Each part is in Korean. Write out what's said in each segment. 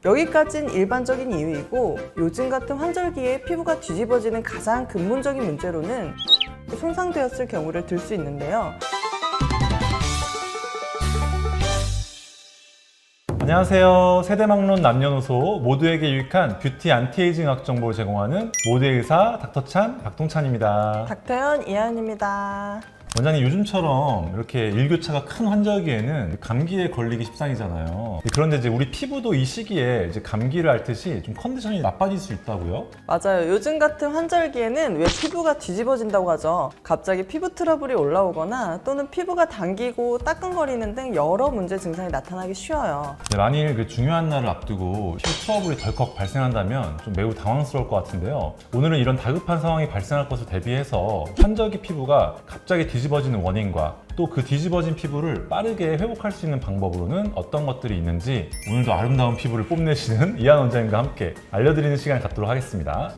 여기까진 일반적인 이유이고, 요즘 같은 환절기에 피부가 뒤집어지는 가장 근본적인 문제로는 손상되었을 경우를 들 수 있는데요. 안녕하세요. 세대막론 남녀노소 모두에게 유익한 뷰티 안티에이징학 정보를 제공하는 모두의 의사 닥터찬 박동찬입니다. 닥터연 이하연입니다. 원장님, 요즘처럼 이렇게 일교차가 큰 환절기에는 감기에 걸리기 십상이잖아요. 그런데 이제 우리 피부도 이 시기에 이제 감기를 앓듯이 좀 컨디션이 나빠질 수 있다고요? 맞아요. 요즘 같은 환절기에는 왜 피부가 뒤집어진다고 하죠. 갑자기 피부 트러블이 올라오거나 또는 피부가 당기고 따끔거리는 등 여러 문제 증상이 나타나기 쉬워요. 만일 그 중요한 날을 앞두고 피부 트러블이 덜컥 발생한다면 좀 매우 당황스러울 것 같은데요. 오늘은 이런 다급한 상황이 발생할 것을 대비해서 환절기 피부가 갑자기 뒤집어지는 원인과 또 그 뒤집어진 피부를 빠르게 회복할 수 있는 방법으로는 어떤 것들이 있는지 오늘도 아름다운 피부를 뽐내시는 이하연 원장님과 함께 알려드리는 시간을 갖도록 하겠습니다.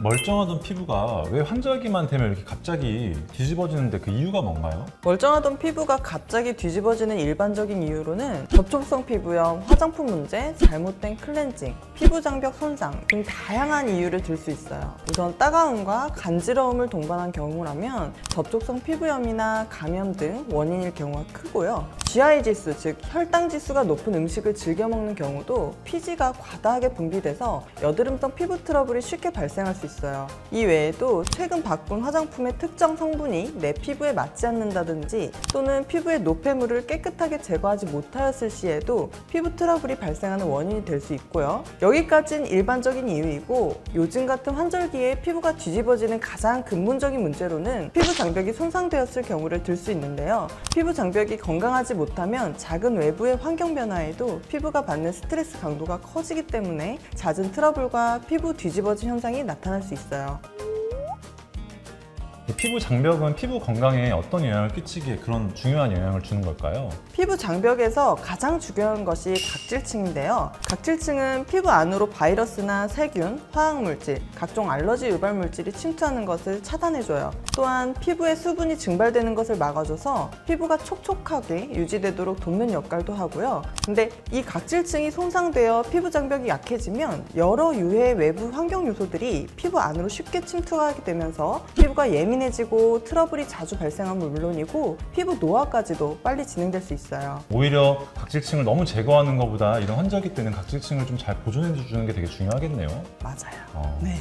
멀쩡하던 피부가 왜 환절기만 되면 이렇게 갑자기 뒤집어지는데 그 이유가 뭔가요? 멀쩡하던 피부가 갑자기 뒤집어지는 일반적인 이유로는 접촉성 피부염, 화장품 문제, 잘못된 클렌징, 피부 장벽 손상 등 다양한 이유를 들 수 있어요. 우선 따가움과 간지러움을 동반한 경우라면 접촉성 피부염이나 감염 등 원인일 경우가 크고요. GI 지수, 즉 혈당 지수가 높은 음식을 즐겨 먹는 경우도 피지가 과다하게 분비돼서 여드름성 피부 트러블이 쉽게 발생할 수 있어요. 이 외에도 최근 바꾼 화장품의 특정 성분이 내 피부에 맞지 않는다든지 또는 피부의 노폐물을 깨끗하게 제거하지 못하였을 시에도 피부 트러블이 발생하는 원인이 될 수 있고요. 여기까진 일반적인 이유이고, 요즘 같은 환절기에 피부가 뒤집어지는 가장 근본적인 문제로는 피부 장벽이 손상되었을 경우를 들 수 있는데요. 피부 장벽이 건강하지 못하면 작은 외부의 환경 변화에도 피부가 받는 스트레스 강도가 커지기 때문에 잦은 트러블과 피부 뒤집어진 현상이 나타날 수 있어요. 피부 장벽은 피부 건강에 어떤 영향을 끼치기에 그런 중요한 영향을 주는 걸까요? 피부 장벽에서 가장 중요한 것이 각질층인데요. 각질층은 피부 안으로 바이러스나 세균, 화학물질, 각종 알러지 유발 물질이 침투하는 것을 차단해줘요. 또한 피부에 수분이 증발되는 것을 막아줘서 피부가 촉촉하게 유지되도록 돕는 역할도 하고요. 근데 이 각질층이 손상되어 피부 장벽이 약해지면 여러 유해의 외부 환경 요소들이 피부 안으로 쉽게 침투하게 되면서 피부가 예민해지고 트러블이 자주 발생하면 물론이고 피부 노화까지도 빨리 진행될 수 있어요. 오히려 각질층을 너무 제거하는 것보다 이런 환절기 때는 각질층을 좀 잘 보존해 주는 게 되게 중요하겠네요. 맞아요. 네.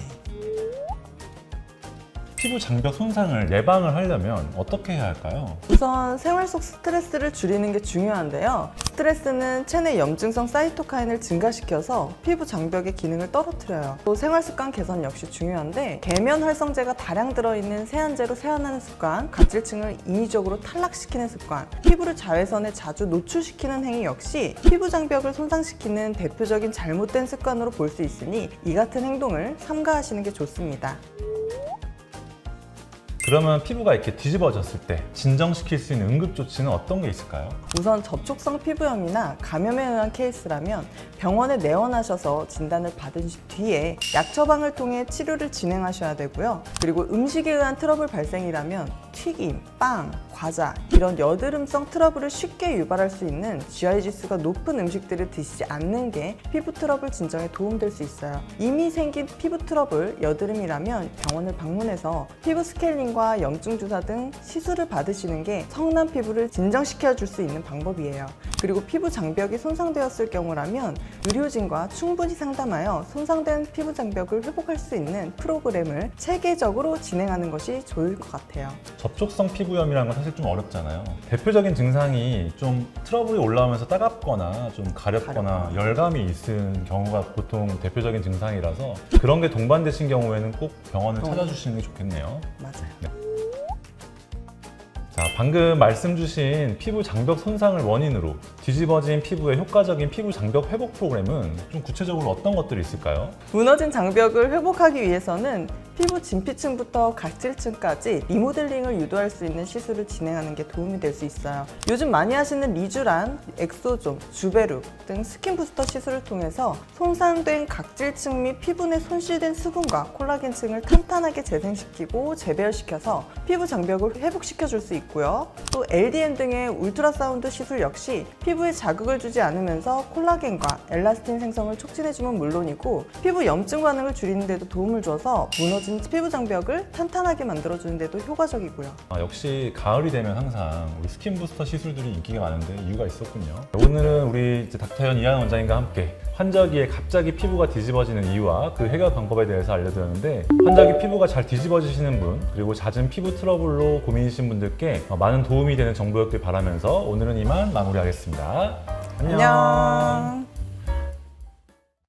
피부 장벽 손상을 예방을 하려면 어떻게 해야 할까요? 우선 생활 속 스트레스를 줄이는 게 중요한데요. 스트레스는 체내 염증성 사이토카인을 증가시켜서 피부 장벽의 기능을 떨어뜨려요. 또 생활 습관 개선 역시 중요한데, 계면 활성제가 다량 들어있는 세안제로 세안하는 습관, 각질층을 인위적으로 탈락시키는 습관, 피부를 자외선에 자주 노출시키는 행위 역시 피부 장벽을 손상시키는 대표적인 잘못된 습관으로 볼 수 있으니 이 같은 행동을 삼가하시는 게 좋습니다. 그러면 피부가 이렇게 뒤집어졌을 때 진정시킬 수 있는 응급조치는 어떤 게 있을까요? 우선 접촉성 피부염이나 감염에 의한 케이스라면 병원에 내원하셔서 진단을 받으신 뒤에 약 처방을 통해 치료를 진행하셔야 되고요. 그리고 음식에 의한 트러블 발생이라면 튀김, 빵, 과자 이런 여드름성 트러블을 쉽게 유발할 수 있는 GI 지수가 높은 음식들을 드시지 않는 게 피부 트러블 진정에 도움될 수 있어요. 이미 생긴 피부 트러블, 여드름이라면 병원을 방문해서 피부 스케일링과 염증 주사 등 시술을 받으시는 게 성난 피부를 진정시켜 줄 수 있는 방법이에요. 그리고 피부 장벽이 손상되었을 경우라면 의료진과 충분히 상담하여 손상된 피부 장벽을 회복할 수 있는 프로그램을 체계적으로 진행하는 것이 좋을 것 같아요. 접촉성 피부염이라는 건 사실 좀 어렵잖아요. 대표적인 증상이 좀 트러블이 올라오면서 따갑거나 좀 가렵거나 열감이 있는 경우가 보통 대표적인 증상이라서 그런 게 동반되신 경우에는 꼭 병원을 찾아주시는 게 좋겠네요. 맞아요. 네. 자, 방금 말씀 주신 피부 장벽 손상을 원인으로 뒤집어진 피부의 효과적인 피부 장벽 회복 프로그램은 좀 구체적으로 어떤 것들이 있을까요? 무너진 장벽을 회복하기 위해서는 피부 진피층부터 각질층까지 리모델링을 유도할 수 있는 시술을 진행하는 게 도움이 될 수 있어요. 요즘 많이 하시는 리쥬란, 엑소존, 주베룩 등 스킨 부스터 시술을 통해서 손상된 각질층 및 피부 내 손실된 수분과 콜라겐층을 탄탄하게 재생시키고 재배열시켜서 피부 장벽을 회복시켜 줄 수 있고요. 있고요. 또 LDM 등의 울트라사운드 시술 역시 피부에 자극을 주지 않으면서 콜라겐과 엘라스틴 생성을 촉진해주면 물론이고 피부 염증 반응을 줄이는 데도 도움을 줘서 무너진 피부 장벽을 탄탄하게 만들어주는 데도 효과적이고요. 역시 가을이 되면 항상 우리 스킨 부스터 시술들이 인기가 많은데 이유가 있었군요. 오늘은 우리 닥터현 이한 원장님과 함께 환절기에 갑자기 피부가 뒤집어지는 이유와 그 해결 방법에 대해서 알려드렸는데, 환절기 피부가 잘 뒤집어지시는 분, 그리고 잦은 피부 트러블로 고민이신 분들께 많은 도움이 되는 정보였길 바라면서 오늘은 이만 마무리하겠습니다. 안녕.